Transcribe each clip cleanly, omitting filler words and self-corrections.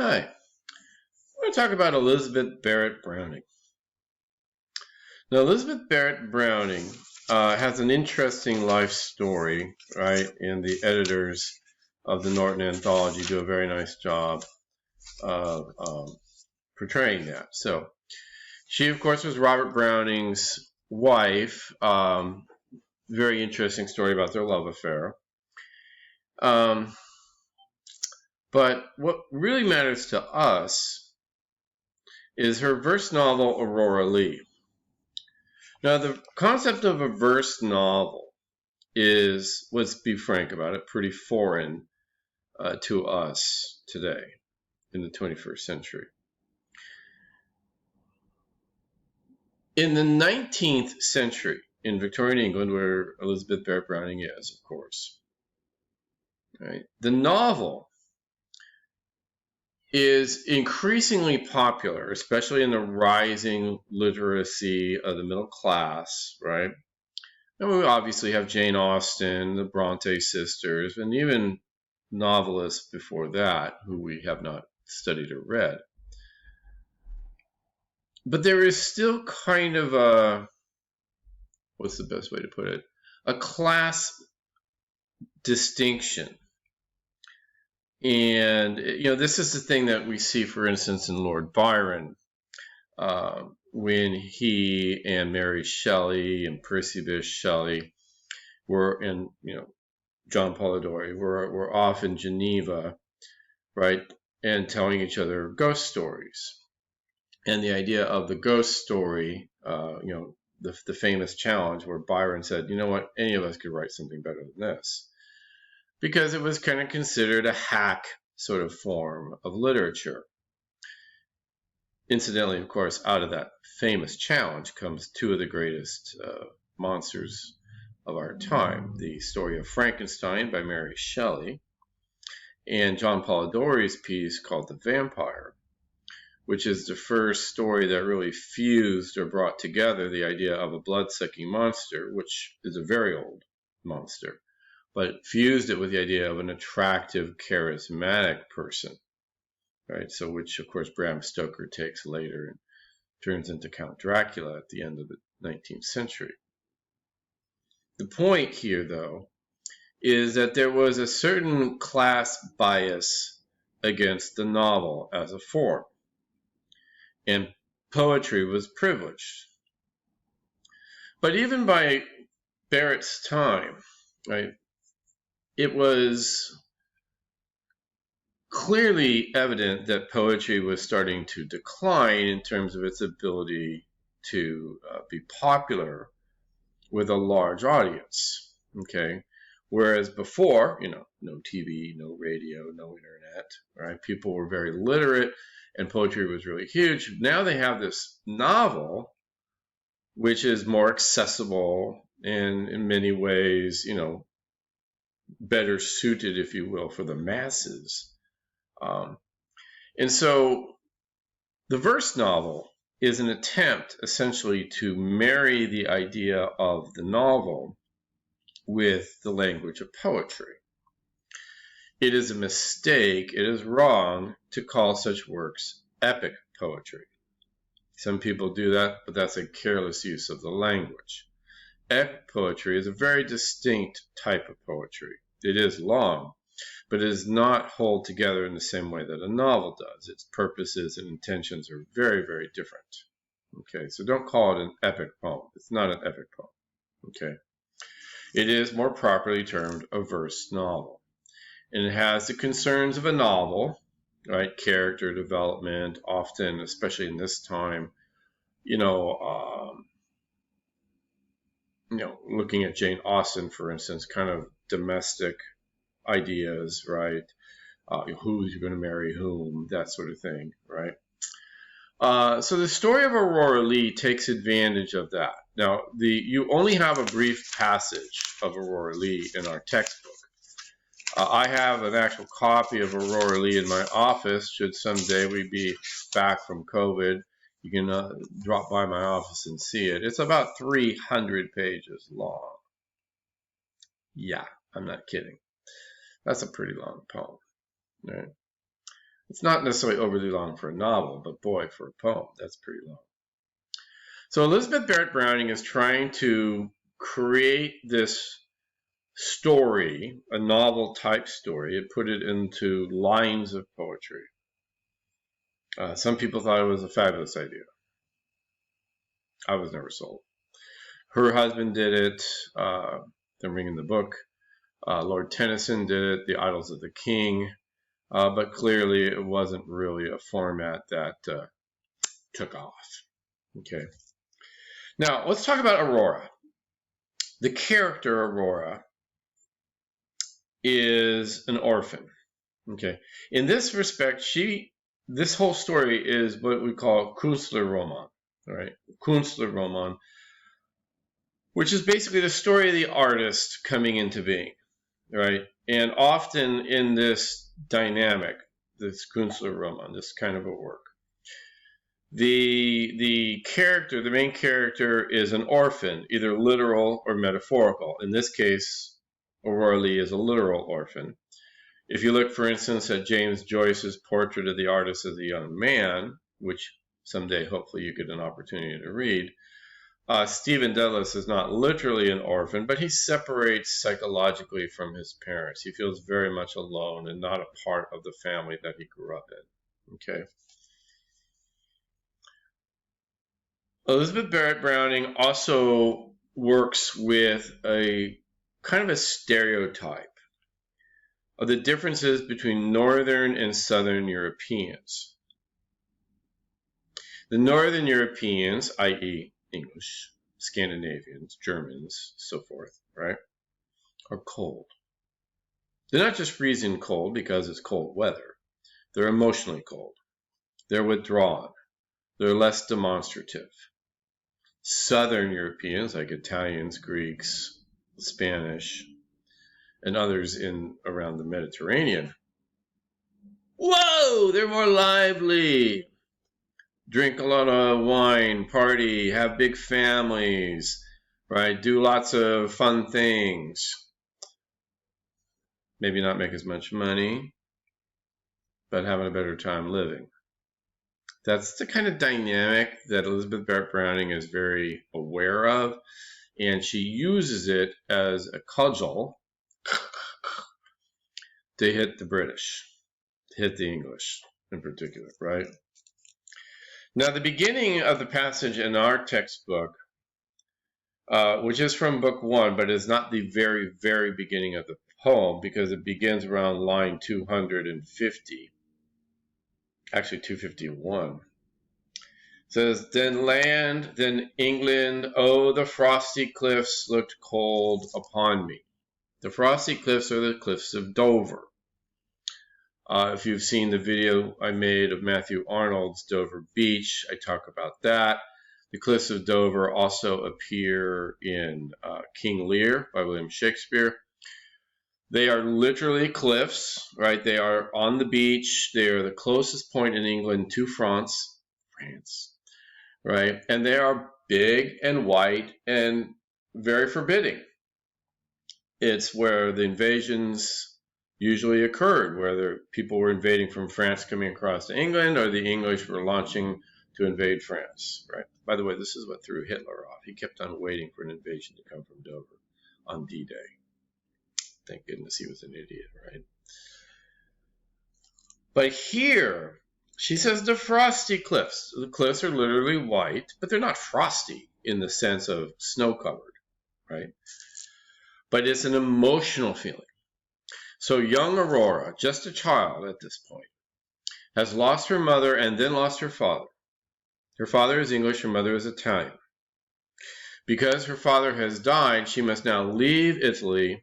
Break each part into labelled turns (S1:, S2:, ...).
S1: Hi, I want to talk about Elizabeth Barrett Browning. Now, Elizabeth Barrett Browning has an interesting life story, right? And the editors of the Norton Anthology do a very nice job of portraying that. So, she, of course, was Robert Browning's wife. Very interesting story about their love affair. But what really matters to us is her verse novel, Aurora Leigh. Now, the concept of a verse novel is, let's be frank about it, pretty foreign to us today in the 21st century. In the 19th century, in Victorian England, where Elizabeth Barrett Browning is, of course, right, the novel is increasingly popular, especially in the rising literacy of the middle class, right? And we obviously have Jane Austen, the Bronte sisters, and even novelists before that who we have not studied or read. But there is still kind of a, what's the best way to put it? A class distinction. And, this is the thing that we see, for instance, in Lord Byron, when he and Mary Shelley and Percy Bysshe Shelley were in, John Polidori were off in Geneva, right, and telling each other ghost stories. And the idea of the ghost story, the famous challenge where Byron said, you know what, any of us could write something better than this. Because it was kind of considered a hack sort of form of literature. Incidentally, of course, out of that famous challenge comes two of the greatest monsters of our time. The story of Frankenstein by Mary Shelley and John Polidori's piece called The Vampire, which is the first story that really fused or brought together the idea of a blood-sucking monster, which is a very old monster, but fused it with the idea of an attractive, charismatic person, right? So, which, of course, Bram Stoker takes later and turns into Count Dracula at the end of the 19th century. The point here, though, is that there was a certain class bias against the novel as a form, and poetry was privileged. But even by Barrett's time, right, it was clearly evident that poetry was starting to decline in terms of its ability to be popular with a large audience, okay? Whereas before, no TV, no radio, no internet, right? People were very literate and poetry was really huge. Now they have this novel, which is more accessible and in many ways, better suited, if you will, for the masses. And so the verse novel is an attempt essentially to marry the idea of the novel with the language of poetry. It is a mistake, it is wrong to call such works epic poetry. Some people do that, but that's a careless use of the language. Epic poetry is a very distinct type of poetry. It is long, but it does not hold together in the same way that a novel does. Its purposes and intentions are very, very different. Okay, so don't call it an epic poem. It's not an epic poem. Okay, it is more properly termed a verse novel. And it has the concerns of a novel, right? Character development, often, especially in this time, looking at Jane Austen, for instance, kind of domestic ideas, right? Who's going to marry whom, that sort of thing, right? So the story of Aurora Leigh takes advantage of that. Now, you only have a brief passage of Aurora Leigh in our textbook. I have an actual copy of Aurora Leigh in my office. Should someday we be back from COVID, you can drop by my office and see it. It's about 300 pages long. Yeah, I'm not kidding. That's a pretty long poem, right? It's not necessarily overly long for a novel, but boy, for a poem, that's pretty long. So Elizabeth Barrett Browning is trying to create this story, a novel type story, and put it into lines of poetry. Some people thought it was a fabulous idea. I was never sold. Her husband did it. I'm reading the book. Lord Tennyson did it, The Idylls of the King. But clearly it wasn't really a format that took off. Okay. Now, let's talk about Aurora. The character Aurora is an orphan. Okay. In this respect, this whole story is what we call Künstlerroman. All right. Künstlerroman, which is basically the story of the artist coming into being. Right. And often in this dynamic, this Künstlerroman, this kind of a work, the character, the main character, is an orphan, either literal or metaphorical. In this case, Aurora Leigh is a literal orphan. If you look, for instance, at James Joyce's portrait of the artist as a young man, which someday hopefully you get an opportunity to read, Stephen Dedalus is not literally an orphan, but he separates psychologically from his parents. He feels very much alone and not a part of the family that he grew up in. Okay. Elizabeth Barrett Browning also works with a kind of a stereotype of the differences between Northern and Southern Europeans. The Northern Europeans, i.e. English, Scandinavians, Germans, so forth, right, are cold. They're not just freezing cold because it's cold weather. They're emotionally cold. They're withdrawn. They're less demonstrative. Southern Europeans, like Italians, Greeks, Spanish, and others in around the Mediterranean, whoa, they're more lively. Drink a lot of wine, party, have big families, right? Do lots of fun things. Maybe not make as much money, but having a better time living. That's the kind of dynamic that Elizabeth Barrett Browning is very aware of, and she uses it as a cudgel to hit the British, to hit the English in particular, right? Now, the beginning of the passage in our textbook, which is from book 1, but is not the very, very beginning of the poem because it begins around line 250. Actually 251, says, then land, then England, oh, the frosty cliffs looked cold upon me. The frosty cliffs are the cliffs of Dover. If you've seen the video I made of Matthew Arnold's Dover Beach, I talk about that. The cliffs of Dover also appear in King Lear by William Shakespeare. They are literally cliffs, right? They are on the beach. They are the closest point in England to France, right? And they are big and white and very forbidding. It's where the invasions usually occurred, whether people were invading from France coming across to England or the English were launching to invade France, right? By the way, this is what threw Hitler off. He kept on waiting for an invasion to come from Dover on D-Day. Thank goodness he was an idiot, right? But here, she says the frosty cliffs. The cliffs are literally white, but they're not frosty in the sense of snow-covered, right? But it's an emotional feeling. So young Aurora, just a child at this point, has lost her mother and then lost her father. Her father is English, her mother is Italian. Because her father has died, she must now leave Italy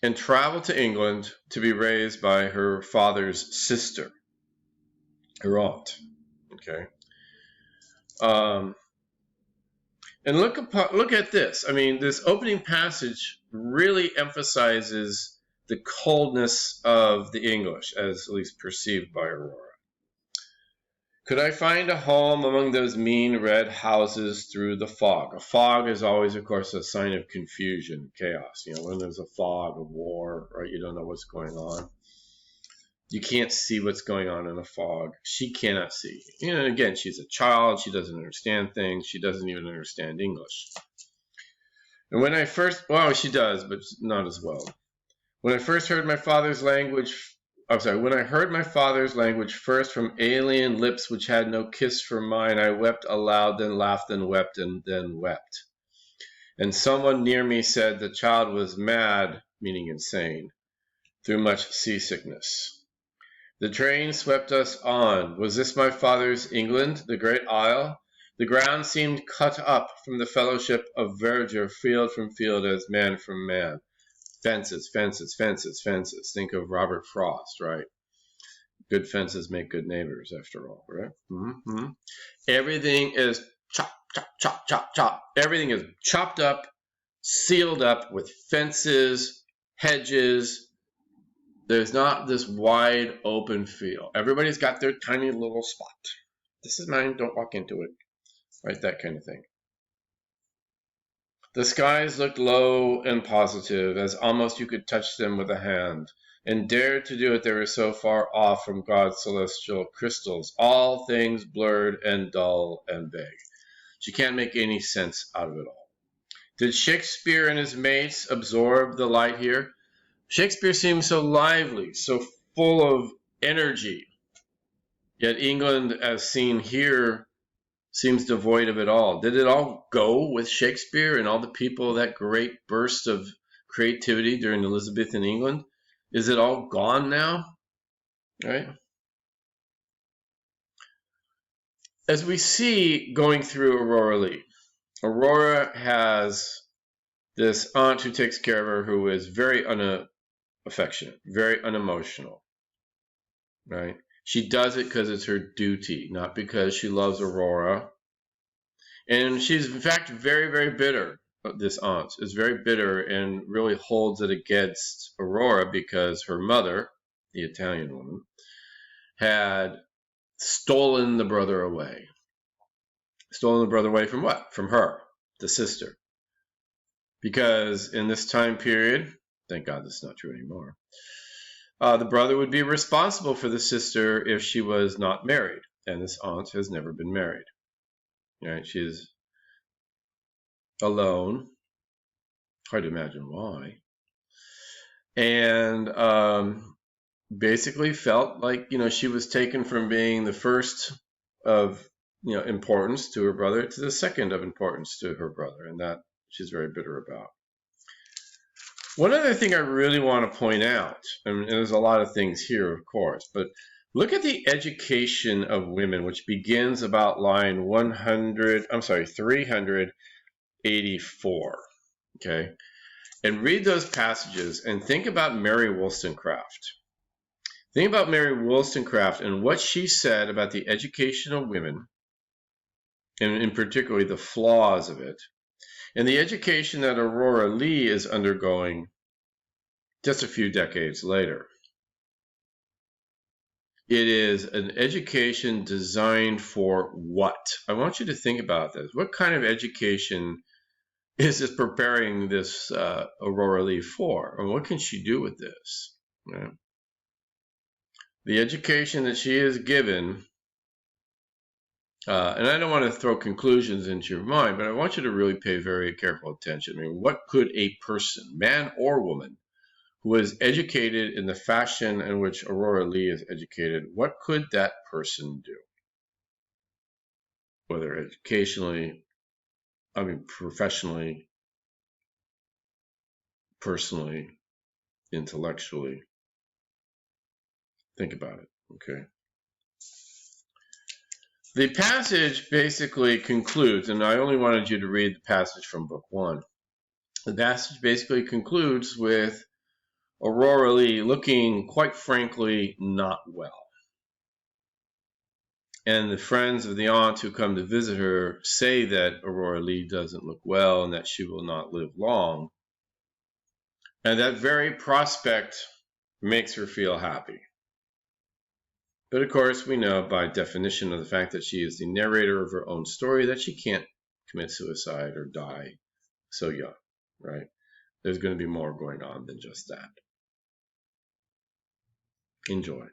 S1: and travel to England to be raised by her father's sister, her aunt. Okay. And look at this. I mean, this opening passage really emphasizes the coldness of the English, as at least perceived by Aurora. Could I find a home among those mean red houses through the fog? A fog is always, of course, a sign of confusion, chaos. You know, when there's a fog of war, right? You don't know what's going on. You can't see what's going on in a fog. She cannot see. You know, again, she's a child. She doesn't understand things. She doesn't even understand English. And when I first, well, she does, but not as well. When I first heard my father's language, when I heard my father's language first from alien lips which had no kiss for mine, I wept aloud, then laughed, then wept, and then wept. And someone near me said the child was mad, meaning insane, through much seasickness. The train swept us on. Was this my father's England, the great isle? The ground seemed cut up from the fellowship of verdure, field from field, as man from man. Fences, fences, fences, fences. Think of Robert Frost, right? Good fences make good neighbors, after all, right? Mm-hmm. Everything is chop, chop, chop, chop, chop. Everything is chopped up, sealed up with fences, hedges. There's not this wide open field. Everybody's got their tiny little spot. This is mine, don't walk into it. Right, that kind of thing. The skies looked low and positive, as almost you could touch them with a hand, and dared to do it they were so far off from God's celestial crystals, all things blurred and dull and vague. She can't make any sense out of it all. Did Shakespeare and his mates absorb the light here? Shakespeare seems so lively, so full of energy, yet England, as seen here, seems devoid of it all. Did it all go with Shakespeare and all the people, that great burst of creativity during Elizabethan England? Is it all gone now? Right? As we see going through Aurora Leigh, Aurora has this aunt who takes care of her who is very unaffectionate, very unemotional, right? She does it because it's her duty, not because she loves Aurora. And she's, in fact, very, very bitter. This aunt is very bitter and really holds it against Aurora because her mother, the Italian woman, had stolen the brother away. Stolen the brother away from what? From her, the sister. Because in this time period, thank God this is not true anymore, the brother would be responsible for the sister if she was not married. And this aunt has never been married. Right? She's alone. Hard to imagine why. And basically felt like, she was taken from being the first of, importance to her brother to the second of importance to her brother. And that she's very bitter about. One other thing I really want to point out, and there's a lot of things here, of course, but look at the education of women, which begins about line 384, okay? And read those passages and think about Mary Wollstonecraft. Think about Mary Wollstonecraft and what she said about the education of women, and in particular the flaws of it, and the education that Aurora Leigh is undergoing just a few decades later. It is an education designed for what? I want you to think about this. What kind of education is this preparing this Aurora Leigh for? And what can she do with this? Right? The education that she is given, and I don't want to throw conclusions into your mind, but I want you to really pay very careful attention. I mean, what could a person, man or woman, who is educated in the fashion in which Aurora Leigh is educated, what could that person do? Whether educationally, professionally, personally, intellectually. Think about it, okay? The passage basically concludes, and I only wanted you to read the passage from book 1. The passage basically concludes with Aurora Leigh looking, quite frankly, not well. And the friends of the aunt who come to visit her say that Aurora Leigh doesn't look well and that she will not live long. And that very prospect makes her feel happy. But of course, we know by definition of the fact that she is the narrator of her own story that she can't commit suicide or die so young, right? There's going to be more going on than just that. Enjoy.